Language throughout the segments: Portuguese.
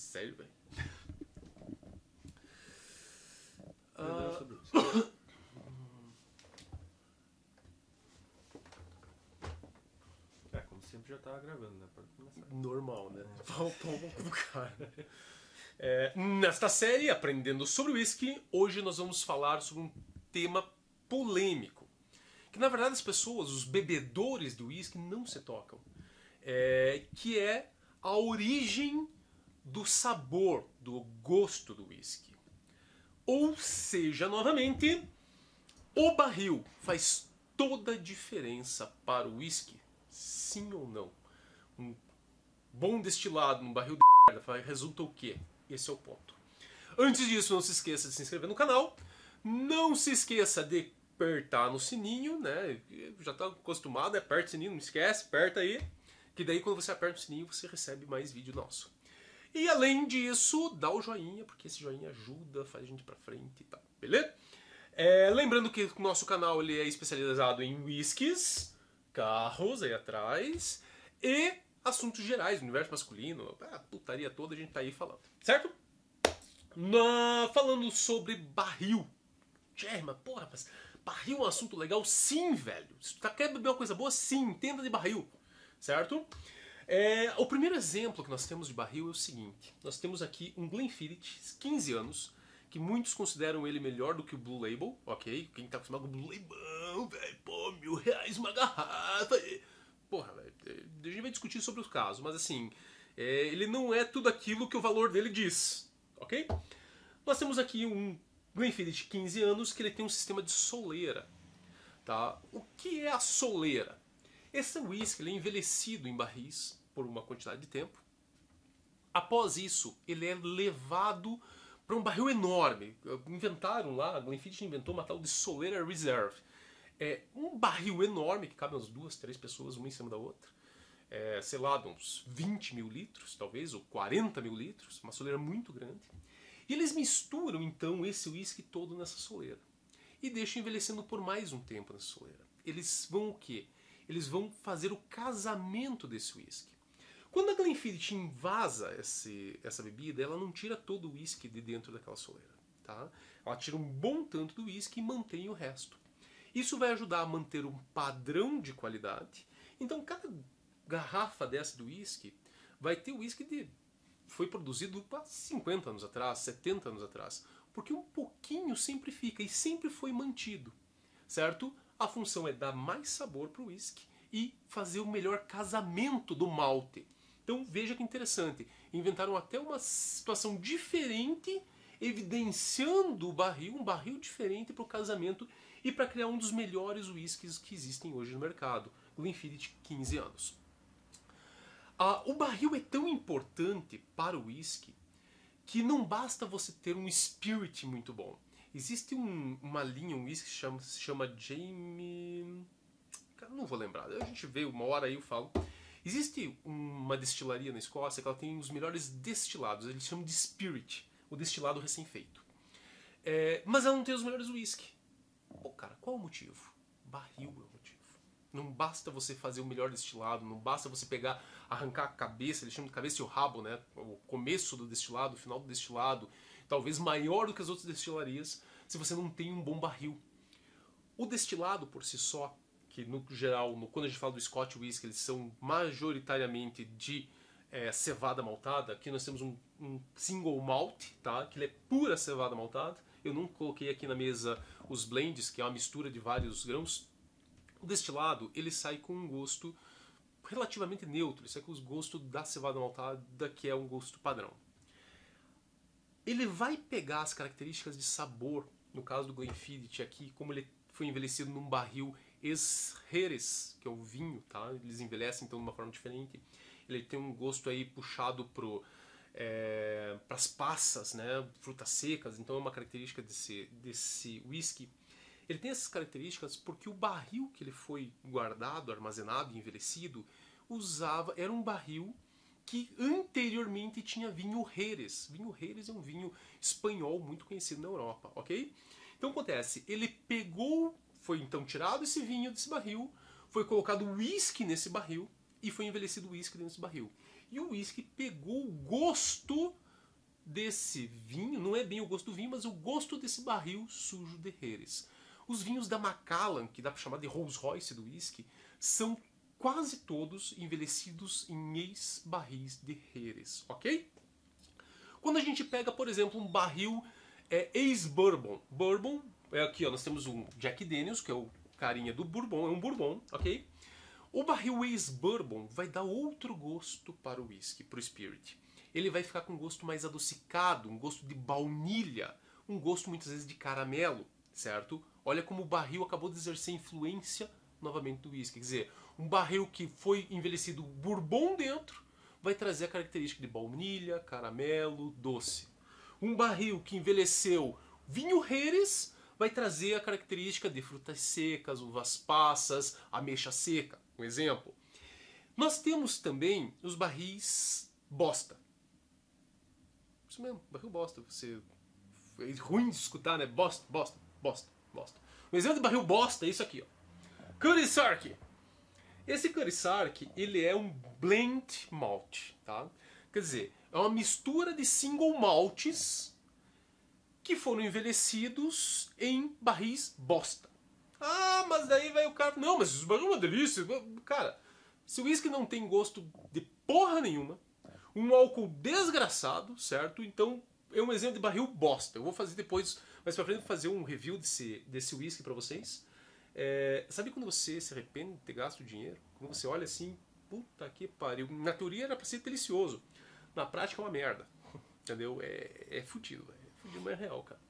Sério, velho? Como sempre já tava gravando, né? Pode começar. Normal, né? Faltou um pouco do cara. Nesta série, Aprendendo sobre Whisky, hoje nós vamos falar sobre um tema polêmico. Que na verdade as pessoas, os bebedores do whisky, não se tocam. Que é a origem do sabor, do gosto do whisky. Ou seja, novamente, o barril faz toda a diferença para o whisky? Sim ou não? Um bom destilado num barril de merda resulta o quê? Esse é o ponto. Antes disso, não se esqueça de se inscrever no canal. Não se esqueça de apertar no sininho, né? Já está acostumado, aperta o sininho, não esquece, aperta aí. Que daí quando você aperta o sininho, você recebe mais vídeo nosso. E além disso, dá o joinha, porque esse joinha ajuda, faz a gente pra frente e tal, beleza? Lembrando que o nosso canal ele é especializado em whiskies, carros aí atrás, e assuntos gerais, universo masculino, a putaria toda a gente tá aí falando, certo? Falando sobre barril. Mas porra, mas barril é um assunto legal? Sim, velho. Se tu quer beber uma coisa boa, sim, entenda de barril, certo? O primeiro exemplo que nós temos de barril é o seguinte. Nós temos aqui um Glenfiddich, 15 anos, que muitos consideram ele melhor do que o Blue Label, ok? Quem tá acostumado com o Blue Label, velho, pô, R$1.000 uma garrafa. Porra, velho, a gente vai discutir sobre os casos, mas assim, ele não é tudo aquilo que o valor dele diz, ok? Nós temos aqui um Glenfiddich 15 anos que ele tem um sistema de soleira, tá? O que é a soleira? Esse whisky ele é envelhecido em barris por uma quantidade de tempo. Após isso, ele é levado para um barril enorme. Inventaram lá, a Glenfiddich inventou uma tal de Solera Reserve. É um barril enorme que cabe umas 2, 3 pessoas, uma em cima da outra. Sei lá, de uns 20 mil litros, talvez, ou 40 mil litros. Uma soleira muito grande. E eles misturam, então, esse whisky todo nessa soleira. E deixam envelhecendo por mais um tempo nessa soleira. Eles vão o quê? Eles vão fazer o casamento desse whisky. Quando a Glenfiddich invasa essa bebida, ela não tira todo o whisky de dentro daquela soleira. Tá? Ela tira um bom tanto do whisky e mantém o resto. Isso vai ajudar a manter um padrão de qualidade. Então cada garrafa dessa do whisky vai ter whisky que foi produzido há 50 anos atrás, 70 anos atrás. Porque um pouquinho sempre fica e sempre foi mantido. Certo? A função é dar mais sabor para o whisky e fazer o melhor casamento do malte. Então veja que interessante, inventaram até uma situação diferente, evidenciando o barril, um barril diferente para o casamento e para criar um dos melhores whiskies que existem hoje no mercado, Glenfiddich 15 anos. O barril é tão importante para o whisky que não basta você ter um spirit muito bom. Existe uma linha, um whisky que se chama Jamie... não vou lembrar, a gente vê uma hora aí eu falo. Existe uma destilaria na Escócia que ela tem os melhores destilados, eles chamam de Spirit, o destilado recém-feito. Mas ela não tem os melhores whisky. Pô, cara, qual o motivo? Barril é o motivo. Não basta você fazer o melhor destilado, não basta você pegar, arrancar a cabeça, eles chamam de cabeça e o rabo, né? O começo do destilado, o final do destilado, talvez maior do que as outras destilarias, se você não tem um bom barril. O destilado por si só, que no geral, quando a gente fala do Scotch Whisky, eles são majoritariamente de cevada maltada. Aqui nós temos um single malt, tá? Que ele é pura cevada maltada. Eu não coloquei aqui na mesa os blends, que é uma mistura de vários grãos. O destilado, ele sai com um gosto relativamente neutro, ele sai com o gosto da cevada maltada, que é um gosto padrão. Ele vai pegar as características de sabor, no caso do Glenfiddich aqui, como ele foi envelhecido num barril ex-Jerez, que é o vinho, tá? Eles envelhecem então de uma forma diferente. Ele tem um gosto aí puxado para as passas, né? Frutas secas, então é uma característica desse whisky. Ele tem essas características porque o barril que ele foi guardado, armazenado, envelhecido, era um barril que anteriormente tinha vinho Jerez. Vinho Jerez é um vinho espanhol muito conhecido na Europa, ok? Então acontece, ele pegou, foi então tirado esse vinho desse barril, foi colocado whisky nesse barril e foi envelhecido whisky dentro desse barril. E o whisky pegou o gosto desse vinho não é bem o gosto do vinho, mas o gosto desse barril sujo de Jerez. Os vinhos da Macallan, que dá para chamar de Rolls Royce do whisky, são quase todos envelhecidos em ex-barris de Jerez, ok? Quando a gente pega, por exemplo, um barril ex-bourbon, bourbon, aqui ó, nós temos um Jack Daniels, que é o carinha do bourbon, é um bourbon, ok? O barril ex-bourbon vai dar outro gosto para o whisky, para o spirit. Ele vai ficar com um gosto mais adocicado, um gosto de baunilha, um gosto muitas vezes de caramelo, certo? Olha como o barril acabou de exercer influência novamente do whisky. Quer dizer, um barril que foi envelhecido bourbon dentro vai trazer a característica de baunilha, caramelo, doce. Um barril que envelheceu vinho Jerez vai trazer a característica de frutas secas, uvas passas, ameixa seca. Um exemplo. Nós temos também os barris bosta. Isso mesmo, barril bosta. É ruim de escutar, né? Bosta, bosta, bosta, bosta. Um exemplo de barril bosta é isso aqui, ó. Cutty Sark. Esse Cutty Sark, ele é um blend malt, tá? Quer dizer, é uma mistura de single maltes que foram envelhecidos em barris bosta. Ah, mas daí vai o cara... Não, mas isso é uma delícia. Cara, se o whisky não tem gosto de porra nenhuma, um álcool desgraçado, certo? Então, é um exemplo de barril bosta. Eu vou fazer depois, mais pra frente, fazer um review desse whisky pra vocês. Sabe quando você se arrepende de ter gasto o dinheiro? Quando você olha assim, puta que pariu. Na teoria era pra ser delicioso. Na prática é uma merda. Entendeu? É fudido, velho. É fudido, mas é real, cara.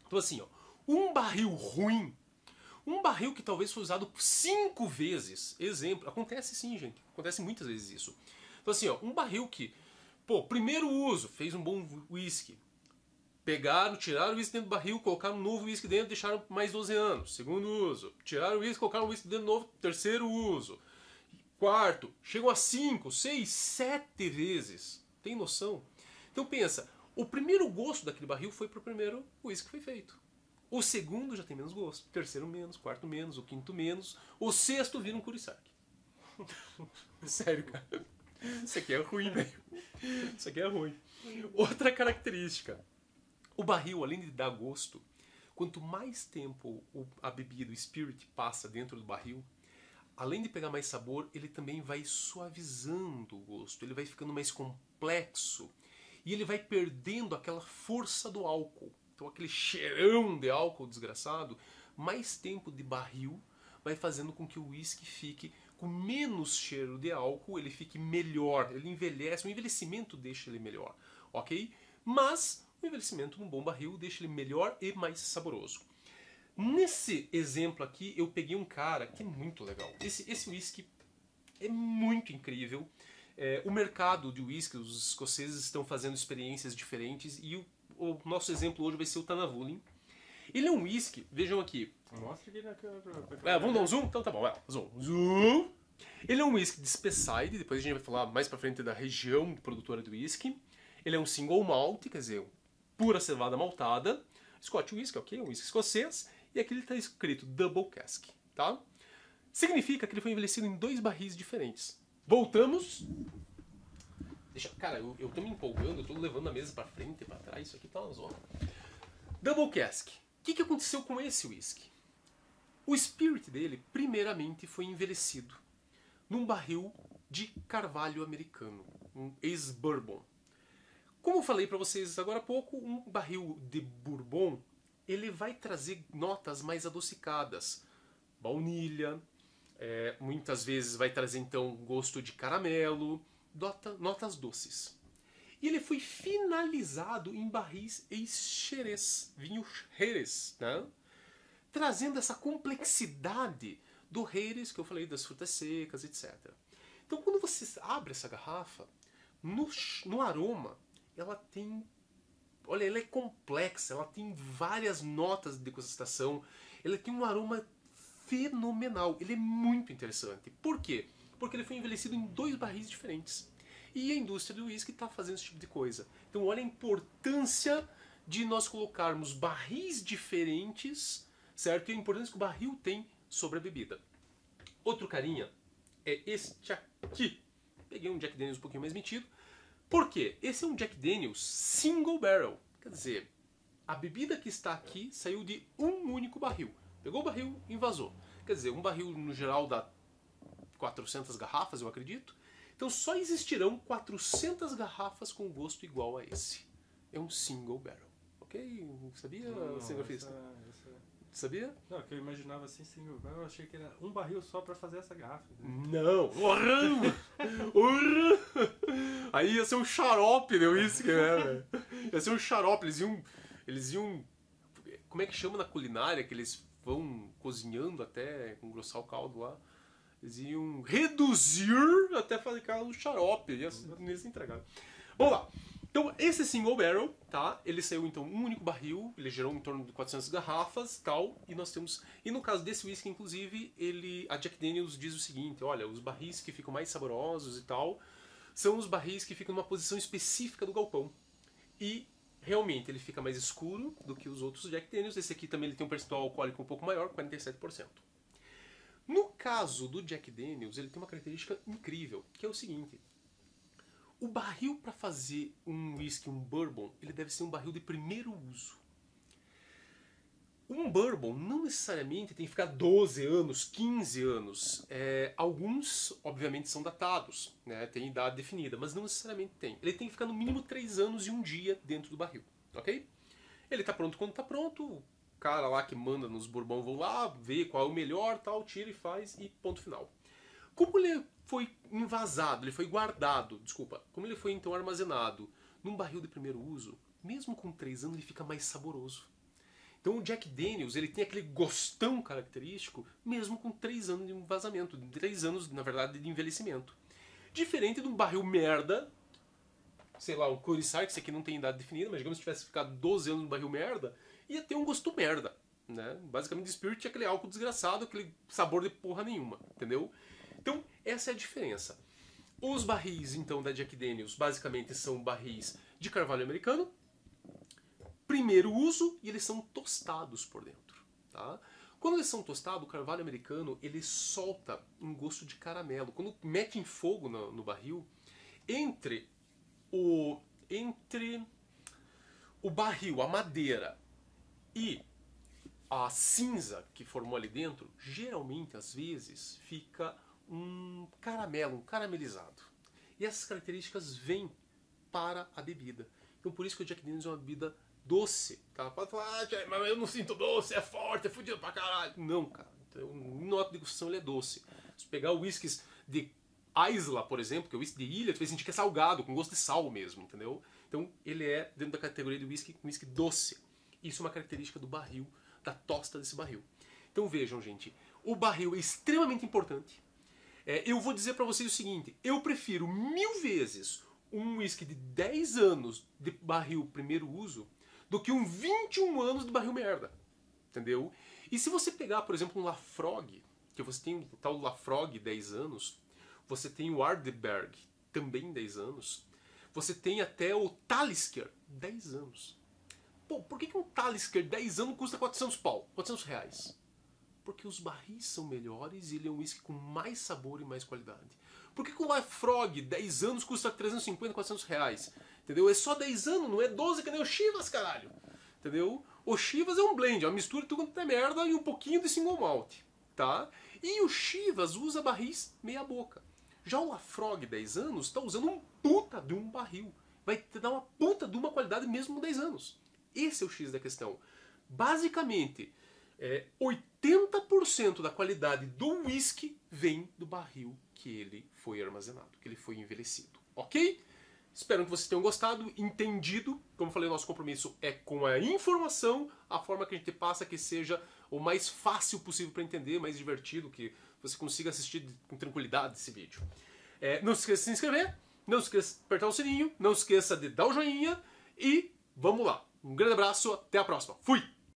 Então assim, ó. Um barril ruim, um barril que talvez foi usado 5 vezes, exemplo, acontece sim, gente, acontece muitas vezes isso. Então assim, ó, um barril que, pô, primeiro uso, fez um bom whisky, pegaram, tiraram o whisky dentro do barril, colocaram um novo whisky dentro, deixaram mais 12 anos, segundo uso, tiraram o whisky, colocaram o whisky dentro do novo, terceiro uso, quarto, chegam a 5, 6, 7 vezes, tem noção? Então pensa, o primeiro gosto daquele barril foi pro primeiro whisky que foi feito. O segundo já tem menos gosto, o terceiro menos, o quarto menos, o quinto menos, o sexto vira um Cutty Sark. Sério, cara. Isso aqui é ruim, velho. Isso aqui é ruim. Outra característica. O barril, além de dar gosto, quanto mais tempo a bebida, o spirit, passa dentro do barril, além de pegar mais sabor, ele também vai suavizando o gosto, ele vai ficando mais complexo e ele vai perdendo aquela força do álcool. Então aquele cheirão de álcool desgraçado, mais tempo de barril vai fazendo com que o whisky fique com menos cheiro de álcool, ele fique melhor, ele envelhece, o envelhecimento deixa ele melhor, ok? Mas o envelhecimento num bom barril deixa ele melhor e mais saboroso. Nesse exemplo aqui eu peguei um cara que é muito legal. Esse whisky é muito incrível. O mercado de whisky, os escoceses estão fazendo experiências diferentes e o nosso exemplo hoje vai ser o Tanavulin. Ele é um whisky, vejam aqui. Mostra aqui na câmera. Vamos dar um zoom? Então tá bom, zoom. Ele é um whisky de Speyside, depois a gente vai falar mais pra frente da região produtora do whisky. Ele é um single malt, quer dizer, pura cevada maltada. Scotch whisky, ok? Um whisky escocês. E aqui ele está escrito Double Cask, tá? Significa que ele foi envelhecido em 2 barris diferentes. Voltamos. Cara, eu tô me empolgando, eu tô levando a mesa pra frente e pra trás, isso aqui tá uma zona. Double Cask. O que aconteceu com esse whisky? O spirit dele, primeiramente, foi envelhecido num barril de carvalho americano, um ex-bourbon. Como eu falei pra vocês agora há pouco, um barril de bourbon, ele vai trazer notas mais adocicadas. Baunilha, muitas vezes vai trazer então gosto de caramelo, notas doces. E ele foi finalizado em barris ex-Jerez, vinho Jerez, né? Trazendo essa complexidade do Jerez que eu falei, das frutas secas, etc. Então quando você abre essa garrafa, no aroma, ela tem... Olha, ela é complexa, ela tem várias notas de degustação, ela tem um aroma fenomenal, ele é muito interessante. Por quê? Porque ele foi envelhecido em 2 barris diferentes. E a indústria do whisky está fazendo esse tipo de coisa. Então olha a importância de nós colocarmos barris diferentes, certo? E a importância que o barril tem sobre a bebida. Outro carinha é este aqui. Peguei um Jack Daniels um pouquinho mais metido. Por quê? Esse é um Jack Daniels Single Barrel. Quer dizer, a bebida que está aqui saiu de um único barril. Pegou o barril e vazou. Quer dizer, um barril no geral dá 400 garrafas, eu acredito. Então só existirão 400 garrafas com gosto igual a esse. É um Single Barrel. Ok? Sabia, cinegrafista? Sabia? Não, que eu imaginava assim, single barrel, eu achei que era um barril só pra fazer essa garrafa. Não! Aí ia ser um xarope de uísque, né, velho? Ia ser um xarope, eles iam... Como é que chama na culinária, que eles vão cozinhando até engrossar o caldo lá? Eles iam reduzir até fabricar um xarope, e eles entregaram. Vamos lá! Então, esse Single Barrel, tá? Ele saiu, então, um único barril, ele gerou em torno de 400 garrafas, tal, e nós temos... E no caso desse whisky, inclusive, a Jack Daniels diz o seguinte, olha, os barris que ficam mais saborosos e tal, são os barris que ficam numa posição específica do galpão. E, realmente, ele fica mais escuro do que os outros Jack Daniels. Esse aqui também ele tem um percentual alcoólico um pouco maior, 47%. No caso do Jack Daniels, ele tem uma característica incrível, que é o seguinte... O barril para fazer um whisky, um bourbon, ele deve ser um barril de primeiro uso. Um bourbon não necessariamente tem que ficar 12 anos, 15 anos. Alguns, obviamente, são datados, né? Tem idade definida, mas não necessariamente tem. Ele tem que ficar no mínimo 3 anos e um dia dentro do barril, ok? Ele está pronto quando está pronto, o cara lá que manda nos bourbon vão lá, vê qual é o melhor, tal, tira e faz e ponto final. Como ele foi envasado, ele foi guardado, desculpa, como ele foi então armazenado num barril de primeiro uso, mesmo com 3 anos ele fica mais saboroso. Então o Jack Daniels, ele tem aquele gostão característico, mesmo com 3 anos de vazamento, 3 anos, na verdade, de envelhecimento. Diferente de um barril merda, sei lá, um Curaçao, que esse aqui não tem idade definida, mas digamos que tivesse ficado 12 anos no barril merda, ia ter um gosto merda, né? Basicamente, Spirit é aquele álcool desgraçado, aquele sabor de porra nenhuma, entendeu? Então, essa é a diferença. Os barris, então, da Jack Daniels, basicamente são barris de carvalho americano, primeiro uso, e eles são tostados por dentro. Tá? Quando eles são tostados, o carvalho americano, ele solta um gosto de caramelo. Quando mete em fogo no barril, entre o barril, a madeira e a cinza que formou ali dentro, geralmente, às vezes, fica um caramelo, um caramelizado. E essas características vêm para a bebida. Então por isso que o Jack Daniels é uma bebida doce. Tá? Pode falar, mas eu não sinto doce, é forte, é fudido pra caralho. Não, cara. Então, nota de degustação ele é doce. Se pegar whiskies de Isla, por exemplo, que é o whisky de ilha, tu vai sentir que é salgado, com gosto de sal mesmo, entendeu? Então ele é, dentro da categoria de whisky, um whisky doce. Isso é uma característica do barril, da tosta desse barril. Então vejam, gente, o barril é extremamente importante. Eu vou dizer pra vocês o seguinte, eu prefiro 1000 vezes um whisky de 10 anos de barril primeiro uso do que um 21 anos de barril merda, entendeu? E se você pegar, por exemplo, um Lafroig, que você tem o tal Lafroig 10 anos, você tem o Ardbeg também 10 anos, você tem até o Talisker 10 anos. Pô, por que um Talisker 10 anos custa 400 pau, 400 reais? Porque os barris são melhores e ele é um whisky com mais sabor e mais qualidade. Por que o Lafroig 10 anos custa 350, 400 reais? Entendeu? É só 10 anos, não é 12 que nem o Chivas, caralho. Entendeu? O Chivas é um blend, é uma mistura de tudo quanto é merda e um pouquinho de single malt. Tá? E o Chivas usa barris meia boca. Já o Lafroig 10 anos está usando um puta de um barril. Vai te dar uma puta de uma qualidade mesmo com 10 anos. Esse é o X da questão. Basicamente, 80% da qualidade do whisky vem do barril que ele foi armazenado, que ele foi envelhecido. Ok? Espero que vocês tenham gostado, entendido. Como eu falei, o nosso compromisso é com a informação, a forma que a gente passa que seja o mais fácil possível para entender, mais divertido, que você consiga assistir com tranquilidade esse vídeo. Não se esqueça de se inscrever, não se esqueça de apertar o sininho, não se esqueça de dar o joinha e vamos lá. Um grande abraço, até a próxima. Fui!